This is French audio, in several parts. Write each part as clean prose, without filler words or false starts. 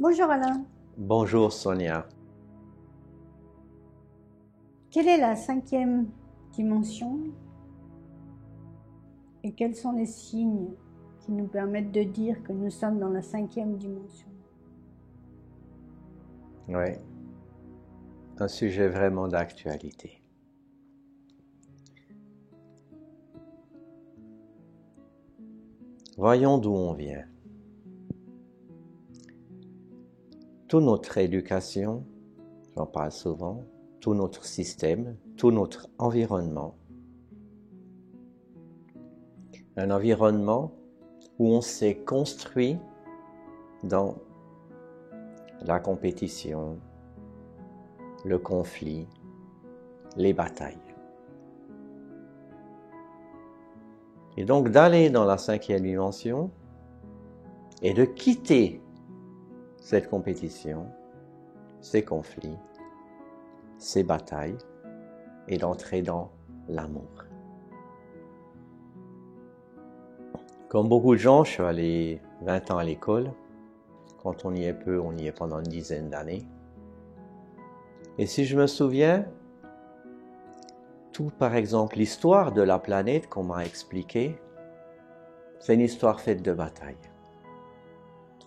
Bonjour Alain. Bonjour Sonia. Quelle est la cinquième dimension et quels sont les signes qui nous permettent de dire que nous sommes dans la cinquième dimension? Oui, un sujet vraiment d'actualité. Voyons d'où on vient. Toute notre éducation, j'en parle souvent, tout notre système, tout notre environnement, un environnement où on s'est construit dans la compétition, le conflit, les batailles. Et donc d'aller dans la cinquième dimension et de quitter cette compétition, ces conflits, ces batailles et d'entrer dans l'amour. Comme beaucoup de gens, je suis allé 20 ans à l'école. Quand on y est peu, on y est pendant une dizaine d'années. Et si je me souviens, par exemple, l'histoire de la planète qu'on m'a expliquée, c'est une histoire faite de batailles.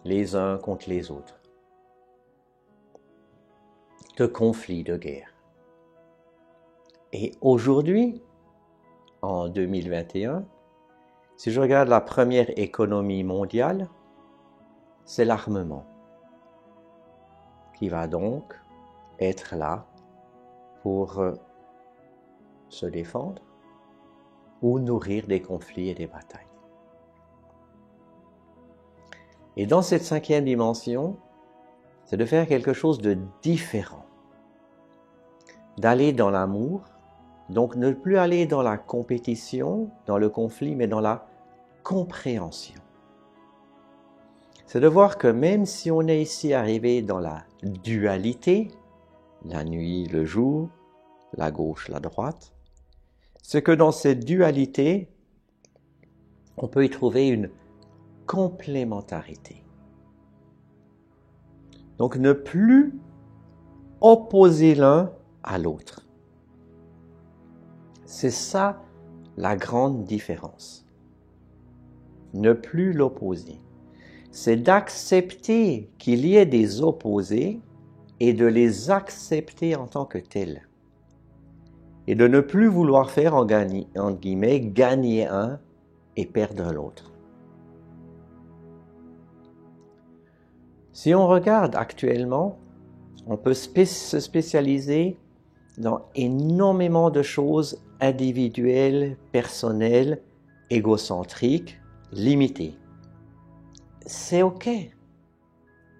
Les uns contre les autres. De conflits, de guerres. Et aujourd'hui, en 2021, si je regarde la première économie mondiale, c'est l'armement qui va donc être là pour se défendre ou nourrir des conflits et des batailles. Et dans cette cinquième dimension, c'est de faire quelque chose de différent. D'aller dans l'amour, donc ne plus aller dans la compétition, dans le conflit, mais dans la compréhension. C'est de voir que même si on est ici arrivé dans la dualité, la nuit, le jour, la gauche, la droite, c'est que dans cette dualité, on peut y trouver une complémentarité. Donc ne plus opposer l'un à l'autre. C'est ça la grande différence. Ne plus l'opposer. C'est d'accepter qu'il y ait des opposés et de les accepter en tant que tels. Et de ne plus vouloir faire, en guillemets, gagner un et perdre l'autre. Si on regarde actuellement, on peut se spécialiser dans énormément de choses individuelles, personnelles, égocentriques, limitées. C'est OK.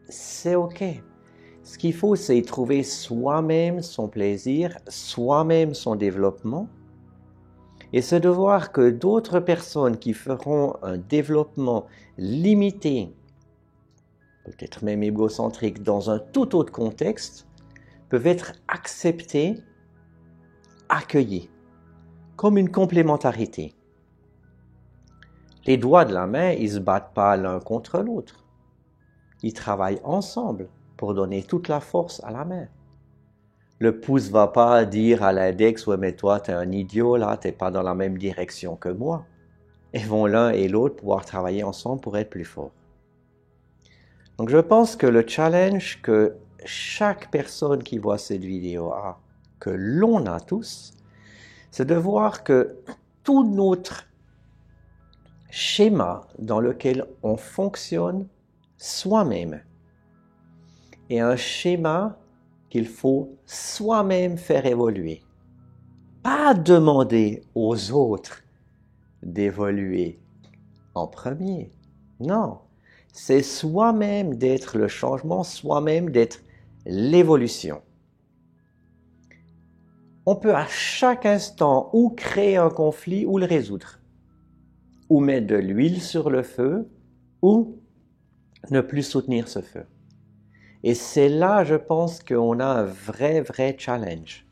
C'est OK. Ce qu'il faut, c'est y trouver soi-même son plaisir, soi-même son développement, et c'est de voir que d'autres personnes qui feront un développement limité, peut-être même égocentrique, dans un tout autre contexte, peuvent être acceptées, accueillies, comme une complémentarité. Les doigts de la main, ils ne se battent pas l'un contre l'autre. Ils travaillent ensemble pour donner toute la force à la main. Le pouce ne va pas dire à l'index « Ouais, mais toi, tu es un idiot, là, tu n'es pas dans la même direction que moi. » Et vont l'un et l'autre pouvoir travailler ensemble pour être plus forts. Donc, je pense que le challenge que chaque personne qui voit cette vidéo a, que l'on a tous, c'est de voir que tout notre schéma dans lequel on fonctionne soi-même est un schéma qu'il faut soi-même faire évoluer. Pas demander aux autres d'évoluer en premier. Non, c'est soi-même d'être le changement, soi-même d'être l'évolution. On peut à chaque instant ou créer un conflit ou le résoudre, ou mettre de l'huile sur le feu, ou ne plus soutenir ce feu. Et c'est là, je pense, qu'on a un vrai challenge.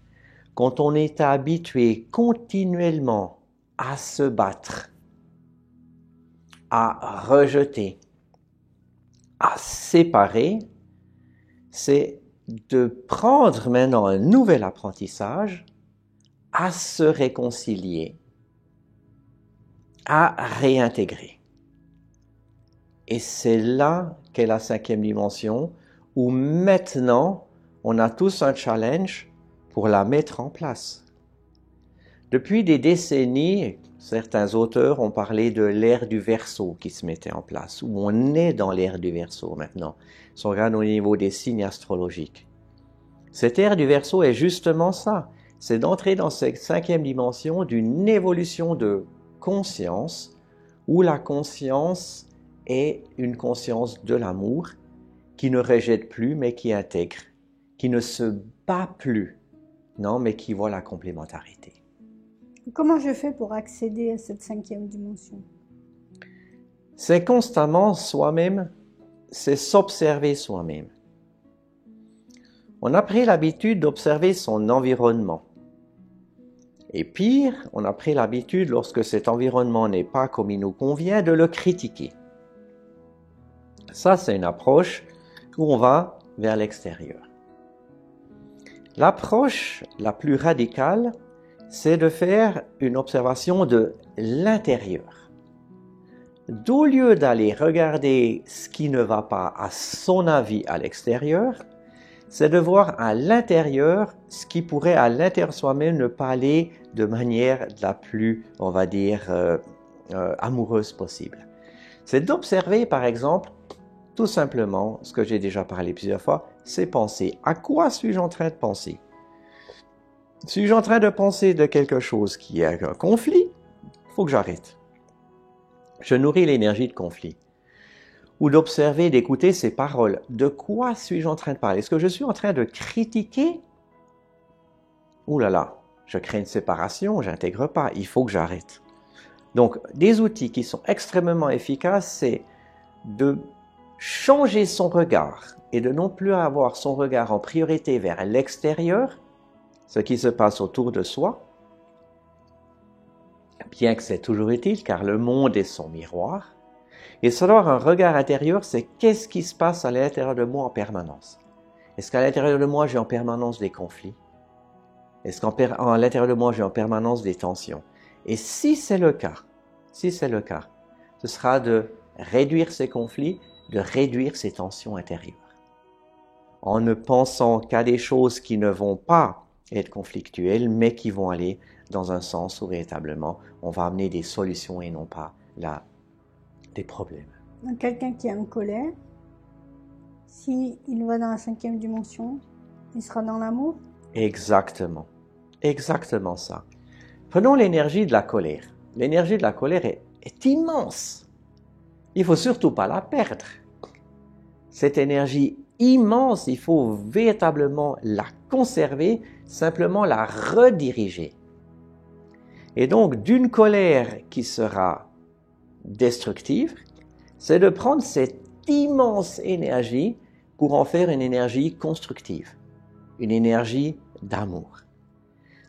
Quand on est habitué continuellement à se battre, à rejeter, à séparer, c'est de prendre maintenant un nouvel apprentissage à se réconcilier, à réintégrer. Et c'est là qu'est la 5e dimension, où maintenant, on a tous un challenge pour la mettre en place. Depuis des décennies, certains auteurs ont parlé de l'ère du Verseau qui se mettait en place, où on est dans l'ère du Verseau maintenant, si on regarde au niveau des signes astrologiques. Cette ère du Verseau est justement ça, c'est d'entrer dans cette 5e dimension d'une évolution de conscience, où la conscience est une conscience de l'amour, qui ne rejette plus, mais qui intègre, qui ne se bat plus, non, mais qui voit la complémentarité. Comment je fais pour accéder à cette 5e dimension? C'est constamment soi-même, c'est s'observer soi-même. On a pris l'habitude d'observer son environnement. Et pire, on a pris l'habitude, lorsque cet environnement n'est pas comme il nous convient, de le critiquer. Ça, c'est une approche où on va vers l'extérieur. L'approche la plus radicale, c'est de faire une observation de l'intérieur. D'au lieu d'aller regarder ce qui ne va pas à son avis à l'extérieur, c'est de voir à l'intérieur ce qui pourrait à l'intérieur soi-même ne pas aller de manière la plus, on va dire, amoureuse possible. C'est d'observer, par exemple, tout simplement, ce que j'ai déjà parlé plusieurs fois, c'est penser. À quoi suis-je en train de penser? Suis-je en train de penser de quelque chose qui est un conflit? Il faut que j'arrête. Je nourris l'énergie de conflit. Ou d'observer, d'écouter ces paroles. De quoi suis-je en train de parler? Est-ce que je suis en train de critiquer? Ouh là là, je crée une séparation, j'intègre pas, il faut que j'arrête. Donc, des outils qui sont extrêmement efficaces, c'est de changer son regard et de non plus avoir son regard en priorité vers l'extérieur, ce qui se passe autour de soi, bien que c'est toujours utile car le monde est son miroir. Et savoir un regard intérieur, c'est qu'est-ce qui se passe à l'intérieur de moi en permanence. Est-ce qu'à l'intérieur de moi, j'ai en permanence des conflits? Est-ce qu'à l'intérieur de moi, j'ai en permanence des tensions? Et si c'est le cas, ce sera de réduire ces conflits, de réduire ces tensions intérieures. En ne pensant qu'à des choses qui ne vont pas être conflictuelles, mais qui vont aller dans un sens où véritablement on va amener des solutions et non pas des problèmes. Donc, quelqu'un qui est en colère, s'il va dans la 5e dimension, il sera dans l'amour? Exactement. Exactement ça. Prenons l'énergie de la colère. L'énergie de la colère est immense. Il ne faut surtout pas la perdre. Cette énergie immense, il faut véritablement la conserver, simplement la rediriger. Et donc, d'une colère qui sera destructive, c'est de prendre cette immense énergie pour en faire une énergie constructive, une énergie d'amour.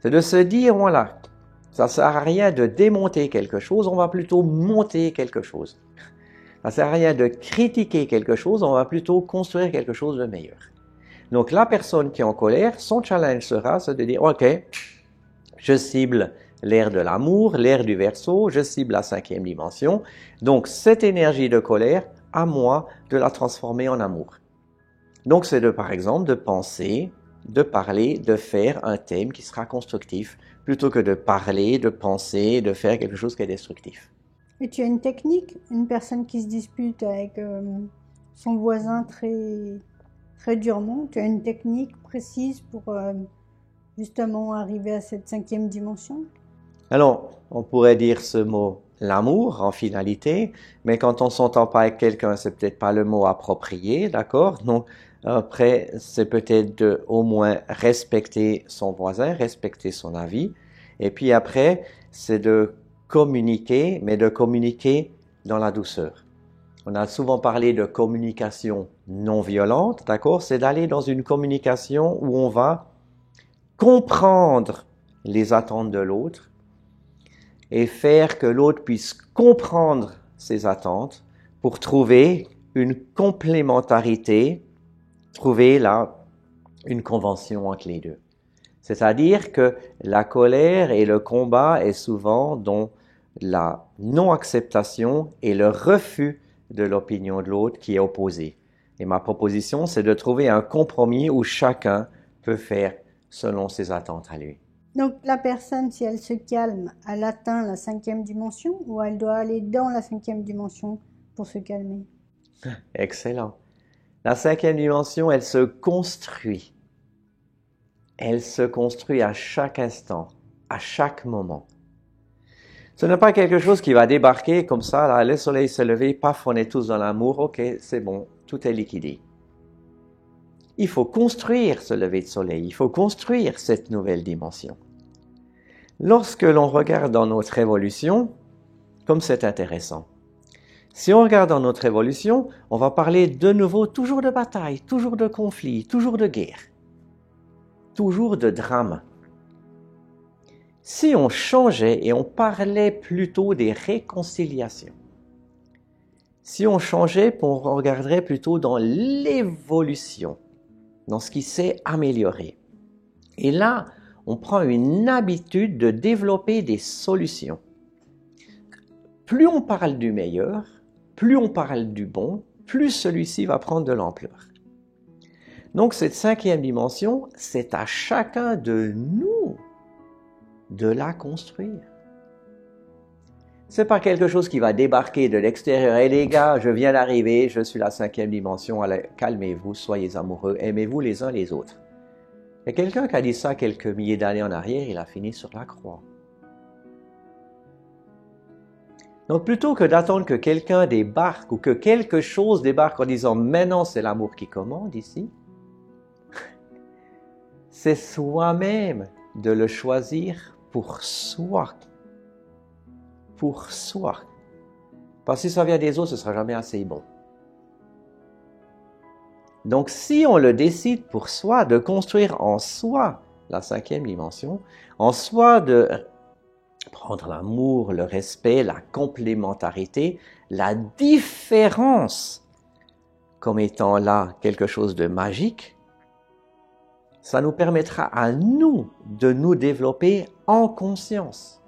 C'est de se dire, voilà, ça ne sert à rien de démonter quelque chose, on va plutôt monter quelque chose. Ça ne sert à rien de critiquer quelque chose, on va plutôt construire quelque chose de meilleur. Donc la personne qui est en colère, son challenge sera de dire, ok, je cible l'ère de l'amour, l'ère du Verseau, je cible la 5e dimension. Donc cette énergie de colère, à moi de la transformer en amour. Donc c'est par exemple de penser, de parler, de faire un thème qui sera constructif, plutôt que de parler, de penser, de faire quelque chose qui est destructif. Et tu as une technique, une personne qui se dispute avec son voisin très durement, tu as une technique précise pour justement arriver à cette 5e dimension? Alors, on pourrait dire ce mot l'amour en finalité, mais quand on s'entend pas avec quelqu'un, c'est peut-être pas le mot approprié, d'accord? Donc, après, c'est peut-être de au moins respecter son voisin, respecter son avis. Et puis après, c'est de communiquer, mais de communiquer dans la douceur. On a souvent parlé de communication non violente, d'accord? C'est d'aller dans une communication où on va comprendre les attentes de l'autre et faire que l'autre puisse comprendre ses attentes pour trouver une complémentarité trouver là une convention entre les deux. C'est-à-dire que la colère et le combat est souvent dans la non-acceptation et le refus de l'opinion de l'autre qui est opposée. Et ma proposition, c'est de trouver un compromis où chacun peut faire selon ses attentes à lui. Donc la personne, si elle se calme, elle atteint la 5e dimension ou elle doit aller dans la 5e dimension pour se calmer? Excellent. La 5e dimension, elle se construit. Elle se construit à chaque instant, à chaque moment. Ce n'est pas quelque chose qui va débarquer comme ça, là, le soleil se lever, paf, on est tous dans l'amour, ok, c'est bon, tout est liquidé. Il faut construire ce lever de soleil, il faut construire cette nouvelle dimension. Lorsque l'on regarde dans notre évolution, comme c'est intéressant, si on regarde dans notre évolution, on va parler de nouveau toujours de bataille, toujours de conflit, toujours de guerre, toujours de drame. Si on changeait et on parlait plutôt des réconciliations, si on changeait, on regarderait plutôt dans l'évolution, dans ce qui s'est amélioré. Et là, on prend une habitude de développer des solutions. Plus on parle du meilleur, plus on parle du bon, plus celui-ci va prendre de l'ampleur. Donc cette 5e dimension, c'est à chacun de nous de la construire. C'est pas quelque chose qui va débarquer de l'extérieur. Hey les gars, je viens d'arriver, je suis la 5e dimension, allez, calmez-vous, soyez amoureux, aimez-vous les uns les autres. Il y a quelqu'un qui a dit ça quelques milliers d'années en arrière, il a fini sur la croix. Donc plutôt que d'attendre que quelqu'un débarque ou que quelque chose débarque en disant « maintenant c'est l'amour qui commande ici », c'est soi-même de le choisir pour soi. Pour soi. Parce que si ça vient des autres, ce ne sera jamais assez bon. Donc si on le décide pour soi, de construire en soi la 5e dimension, en soi de prendre l'amour, le respect, la complémentarité, la différence comme étant là quelque chose de magique, ça nous permettra à nous de nous développer en conscience.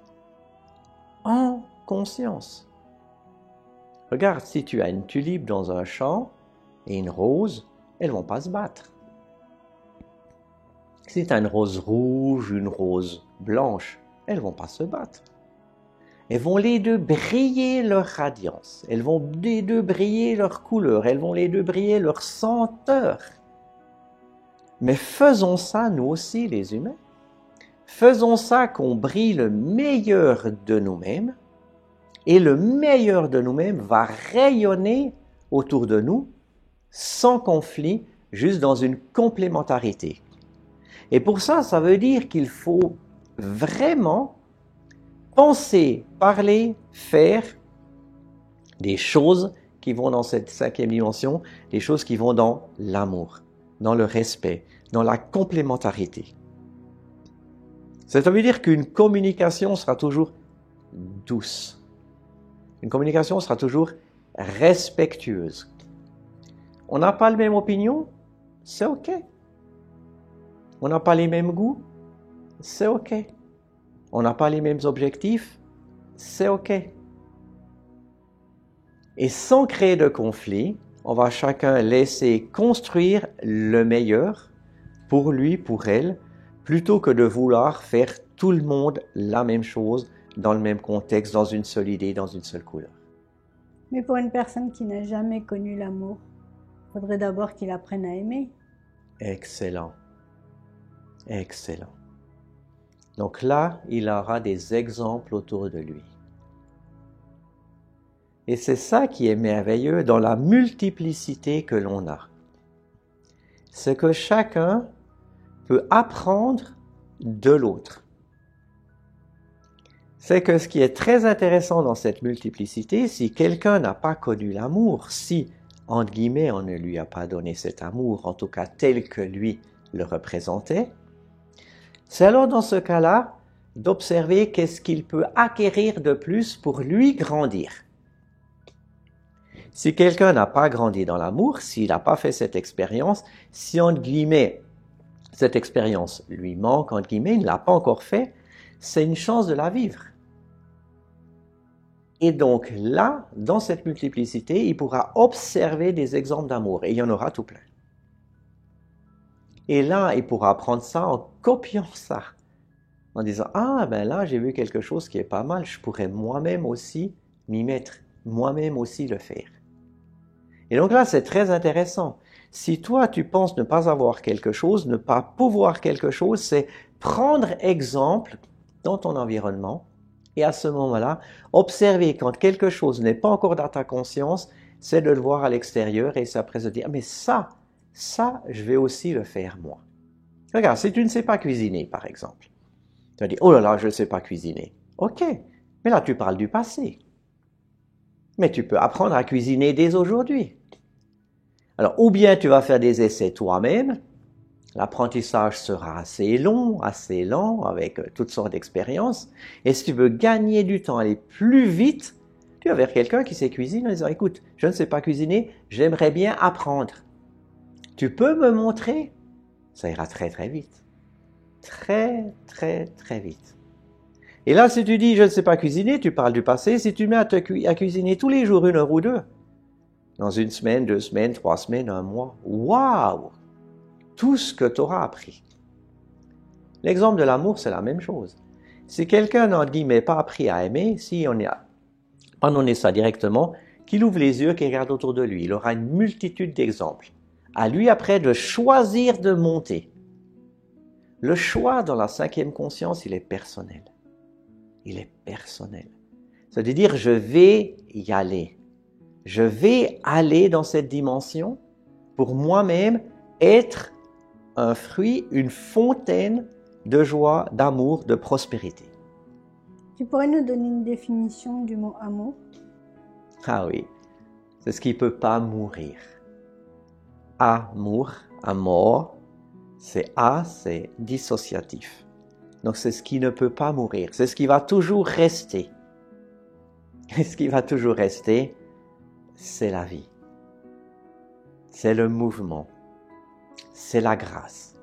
En conscience. Regarde, si tu as une tulipe dans un champ et une rose, elles ne vont pas se battre. Si tu as une rose rouge, une rose blanche, elles ne vont pas se battre. Elles vont les deux briller leur radiance. Elles vont les deux briller leur couleur. Elles vont les deux briller leur senteur. Mais faisons ça, nous aussi, les humains. Faisons ça qu'on brille le meilleur de nous-mêmes. Et le meilleur de nous-mêmes va rayonner autour de nous, sans conflit, juste dans une complémentarité. Et pour ça, ça veut dire qu'il faut vraiment penser, parler, faire des choses qui vont dans cette 5e dimension, des choses qui vont dans l'amour, dans le respect, dans la complémentarité. Ça veut dire qu'une communication sera toujours douce. Une communication sera toujours respectueuse. On n'a pas la même opinion, c'est OK. On n'a pas les mêmes goûts, c'est OK. On n'a pas les mêmes objectifs, c'est OK. Et sans créer de conflit, on va chacun laisser construire le meilleur pour lui, pour elle, plutôt que de vouloir faire tout le monde la même chose, dans le même contexte, dans une seule idée, dans une seule couleur. Mais pour une personne qui n'a jamais connu l'amour, il faudrait d'abord qu'il apprenne à aimer. Excellent. Excellent. Donc là, il aura des exemples autour de lui. Et c'est ça qui est merveilleux dans la multiplicité que l'on a. C'est que chacun peut apprendre de l'autre. C'est que ce qui est très intéressant dans cette multiplicité, si quelqu'un n'a pas connu l'amour, si, entre guillemets, on ne lui a pas donné cet amour, en tout cas tel que lui le représentait, c'est alors dans ce cas-là d'observer qu'est-ce qu'il peut acquérir de plus pour lui grandir. Si quelqu'un n'a pas grandi dans l'amour, s'il n'a pas fait cette expérience, si entre guillemets, cette expérience lui manque, entre guillemets, il ne l'a pas encore fait, c'est une chance de la vivre. Et donc là, dans cette multiplicité, il pourra observer des exemples d'amour, et il y en aura tout plein. Et là, il pourra apprendre ça en copiant ça, en disant « Ah, ben là, j'ai vu quelque chose qui est pas mal, je pourrais moi-même aussi m'y mettre, moi-même aussi le faire. » Et donc là, c'est très intéressant. Si toi, tu penses ne pas avoir quelque chose, ne pas pouvoir quelque chose, c'est prendre exemple dans ton environnement et à ce moment-là, observer quand quelque chose n'est pas encore dans ta conscience, c'est de le voir à l'extérieur et après se dire « Mais ça, je vais aussi le faire moi. » Regarde, si tu ne sais pas cuisiner, par exemple, tu vas dire « Oh là là, je ne sais pas cuisiner. » Ok, mais là, tu parles du passé. Mais tu peux apprendre à cuisiner dès aujourd'hui. Alors, ou bien tu vas faire des essais toi-même, l'apprentissage sera assez long, assez lent, avec toutes sortes d'expériences, et si tu veux gagner du temps, aller plus vite, tu vas vers quelqu'un qui sait cuisiner en disant « Écoute, je ne sais pas cuisiner, j'aimerais bien apprendre. Tu peux me montrer ?» Ça ira très très vite. Très très très vite. Et là, si tu dis « Je ne sais pas cuisiner », tu parles du passé, si tu mets à cuisiner tous les jours 1 heure ou 2, dans 1 semaine, 2 semaines, 3 semaines, 1 mois, waouh! Tout ce que tu auras appris. L'exemple de l'amour, c'est la même chose. Si quelqu'un, entre guillemets, pas appris à aimer, si on est ça directement, qu'il ouvre les yeux, qu'il regarde autour de lui, il aura une multitude d'exemples. À lui, après, de choisir de monter. Le choix dans la 5e conscience, il est personnel. Il est personnel. Ça veut dire, je vais y aller. Je vais aller dans cette dimension pour moi-même être un fruit, une fontaine de joie, d'amour, de prospérité. Tu pourrais nous donner une définition du mot amour? Ah oui, c'est ce qui ne peut pas mourir. Amour, amour, c'est dissociatif. Donc c'est ce qui ne peut pas mourir, c'est ce qui va toujours rester. Et ce qui va toujours rester, c'est la vie. C'est le mouvement. C'est la grâce.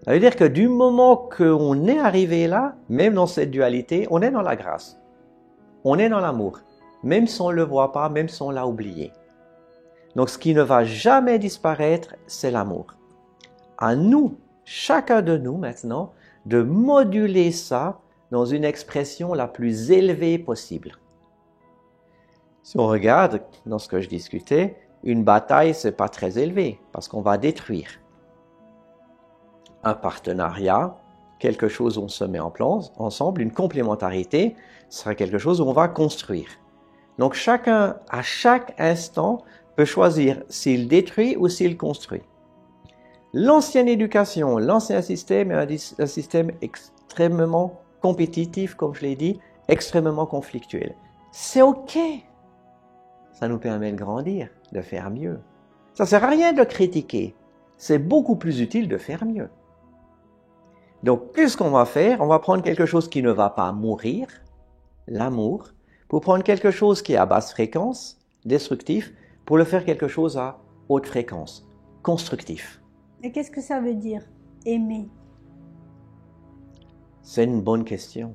Ça veut dire que du moment qu'on est arrivé là, même dans cette dualité, on est dans la grâce. On est dans l'amour. Même si on ne le voit pas, même si on l'a oublié. Donc ce qui ne va jamais disparaître, c'est l'amour. À nous, chacun de nous maintenant, de moduler ça dans une expression la plus élevée possible. Si on regarde dans ce que je discutais, une bataille, c'est pas très élevé parce qu'on va détruire. Un partenariat, quelque chose où on se met en place ensemble, une complémentarité, ce sera quelque chose où on va construire. Donc chacun, à chaque instant, peut choisir s'il détruit ou s'il construit. L'ancienne éducation, l'ancien système est un système extrêmement compétitif, comme je l'ai dit, extrêmement conflictuel. C'est OK. Ça nous permet de grandir, de faire mieux. Ça ne sert à rien de le critiquer. C'est beaucoup plus utile de faire mieux. Donc, qu'est-ce qu'on va faire? On va prendre quelque chose qui ne va pas mourir, l'amour, pour prendre quelque chose qui est à basse fréquence, destructif, pour le faire quelque chose à haute fréquence, constructif. Et qu'est-ce que ça veut dire, aimer? C'est une bonne question.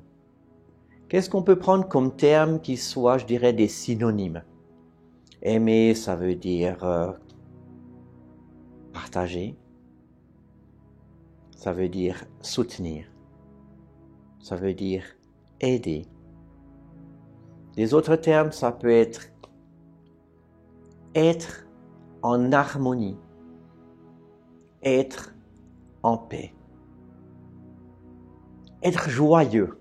Qu'est-ce qu'on peut prendre comme terme qui soit, je dirais, des synonymes? Aimer, ça veut dire partager. Ça veut dire soutenir. Ça veut dire aider. Les autres termes, ça peut être en harmonie, être en paix, être joyeux.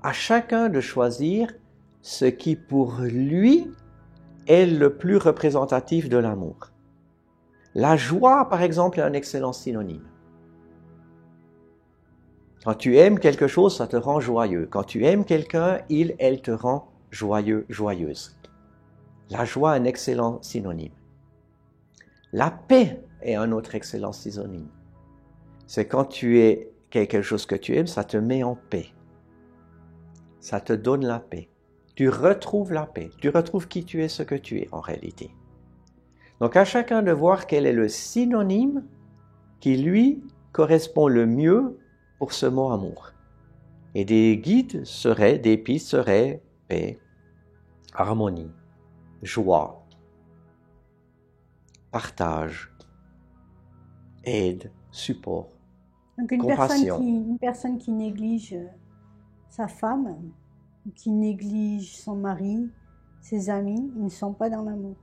À chacun de choisir ce qui pour lui est le plus représentatif de l'amour. La joie, par exemple, est un excellent synonyme. Quand tu aimes quelque chose, ça te rend joyeux. Quand tu aimes quelqu'un, elle te rend joyeux, joyeuse. La joie est un excellent synonyme. La paix est un autre excellent synonyme. C'est quand tu es quelque chose que tu aimes, ça te met en paix. Ça te donne la paix. tu retrouves la paix, tu retrouves qui tu es, ce que tu es en réalité. Donc à chacun de voir quel est le synonyme qui lui correspond le mieux pour ce mot amour. Et des guides seraient, des pistes seraient paix, harmonie, joie, partage, aide, support, Donc compassion. une personne qui néglige sa femme, qui néglige son mari, ses amis, ils ne sont pas dans l'amour.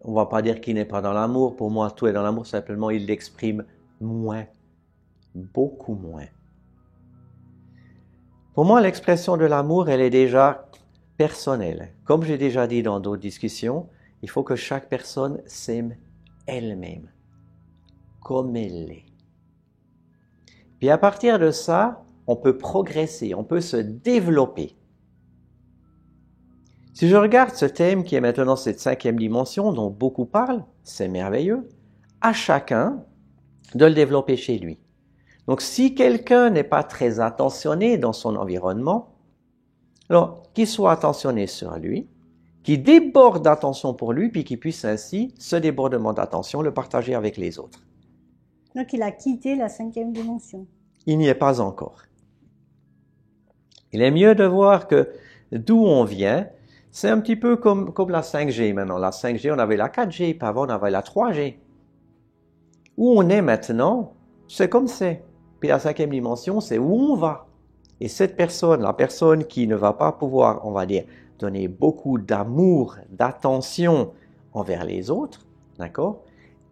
On ne va pas dire qu'il n'est pas dans l'amour. Pour moi, tout est dans l'amour. Simplement, il l'exprime moins, beaucoup moins. Pour moi, l'expression de l'amour, elle est déjà personnelle. Comme j'ai déjà dit dans d'autres discussions, il faut que chaque personne s'aime elle-même, comme elle est. Puis à partir de ça, on peut progresser, on peut se développer. Si je regarde ce thème qui est maintenant cette 5e dimension dont beaucoup parlent, c'est merveilleux, à chacun de le développer chez lui. Donc si quelqu'un n'est pas très attentionné dans son environnement, alors qu'il soit attentionné sur lui, qu'il déborde d'attention pour lui, puis qu'il puisse ainsi, ce débordement d'attention, le partager avec les autres. Donc il a quitté la 5e dimension. Il n'y est pas encore. Il est mieux de voir que d'où on vient, c'est un petit peu comme la 5G maintenant. La 5G, on avait la 4G, puis avant on avait la 3G. Où on est maintenant, c'est comme c'est. Puis la 5e dimension, c'est où on va. Et cette personne, la personne qui ne va pas pouvoir, on va dire, donner beaucoup d'amour, d'attention envers les autres, d'accord?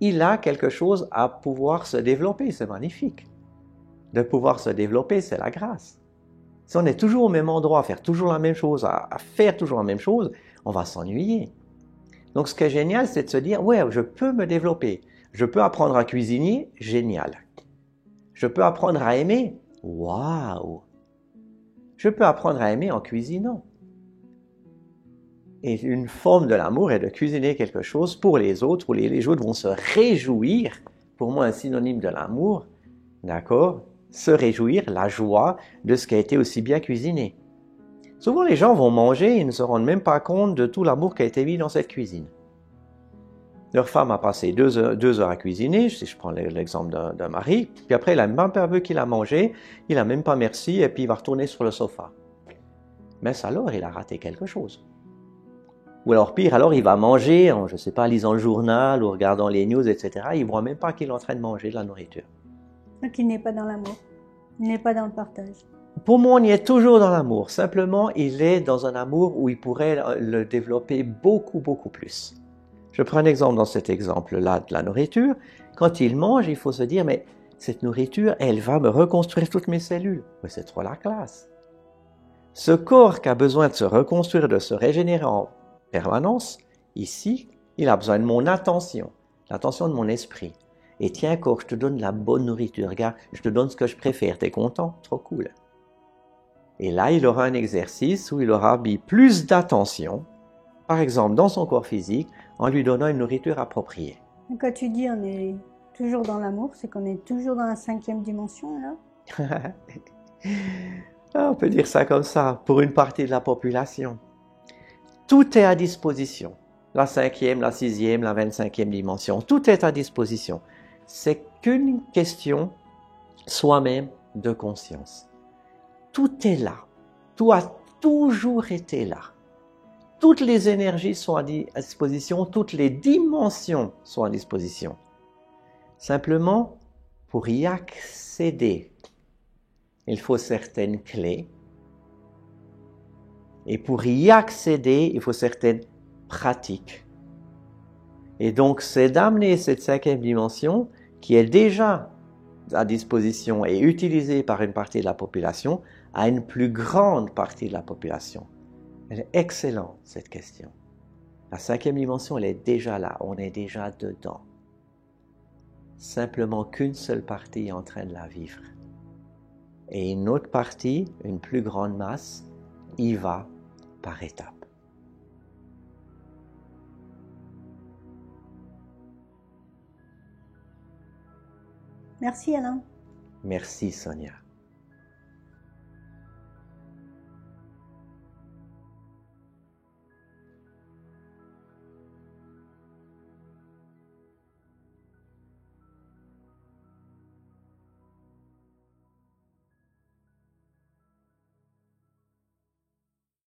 Il a quelque chose à pouvoir se développer, c'est magnifique. De pouvoir se développer, c'est la grâce. Si on est toujours au même endroit, à faire toujours la même chose, à faire toujours la même chose, on va s'ennuyer. Donc ce qui est génial, c'est de se dire, ouais, je peux me développer. Je peux apprendre à cuisiner, génial. Je peux apprendre à aimer, waouh. Je peux apprendre à aimer en cuisinant. Et une forme de l'amour est de cuisiner quelque chose pour les autres, où les autres vont se réjouir. Pour moi, un synonyme de l'amour, d'accord? Se réjouir, la joie de ce qui a été aussi bien cuisiné. Souvent, les gens vont manger et ils ne se rendent même pas compte de tout l'amour qui a été mis dans cette cuisine. Leur femme a passé 2 heures à cuisiner, si je prends l'exemple d'un mari, puis après, il a même pas vu qu'il a mangé, il n'a même pas merci, et puis il va retourner sur le sofa. Mais alors, il a raté quelque chose. Ou alors pire, alors il va manger, en, je ne sais pas, lisant le journal ou regardant les news, etc. Il ne voit même pas qu'il est en train de manger de la nourriture. Donc il n'est pas dans l'amour, il n'est pas dans le partage. Pour moi, on y est toujours dans l'amour. Simplement, il est dans un amour où il pourrait le développer beaucoup, beaucoup plus. Je prends un exemple dans cet exemple-là de la nourriture. Quand il mange, il faut se dire, mais cette nourriture, elle va me reconstruire toutes mes cellules. Mais c'est trop la classe. Ce corps qui a besoin de se reconstruire, de se régénérer en permanence, ici, il a besoin de mon attention, l'attention de mon esprit. Et tiens, corps, je te donne la bonne nourriture. Regarde, je te donne ce que je préfère. T'es content? Trop cool. Et là, il aura un exercice où il aura mis plus d'attention, par exemple dans son corps physique, en lui donnant une nourriture appropriée. Et quand tu dis on est toujours dans l'amour, c'est qu'on est toujours dans la 5e dimension, là? On peut dire ça comme ça, pour une partie de la population. Tout est à disposition. La 5e, la 6e, la 25e dimension, tout est à disposition. C'est qu'une question, soi-même, de conscience. Tout est là. Tout a toujours été là. Toutes les énergies sont à disposition, toutes les dimensions sont à disposition. Simplement, pour y accéder, il faut certaines clés. Et pour y accéder, il faut certaines pratiques. Et donc, c'est d'amener cette 5e dimension qui est déjà à disposition et utilisée par une partie de la population à une plus grande partie de la population. Elle est excellente, cette question. La 5e dimension, elle est déjà là, on est déjà dedans. Simplement qu'une seule partie est en train de la vivre. Et une autre partie, une plus grande masse, y va par étapes. Merci Alain. Merci Sonia.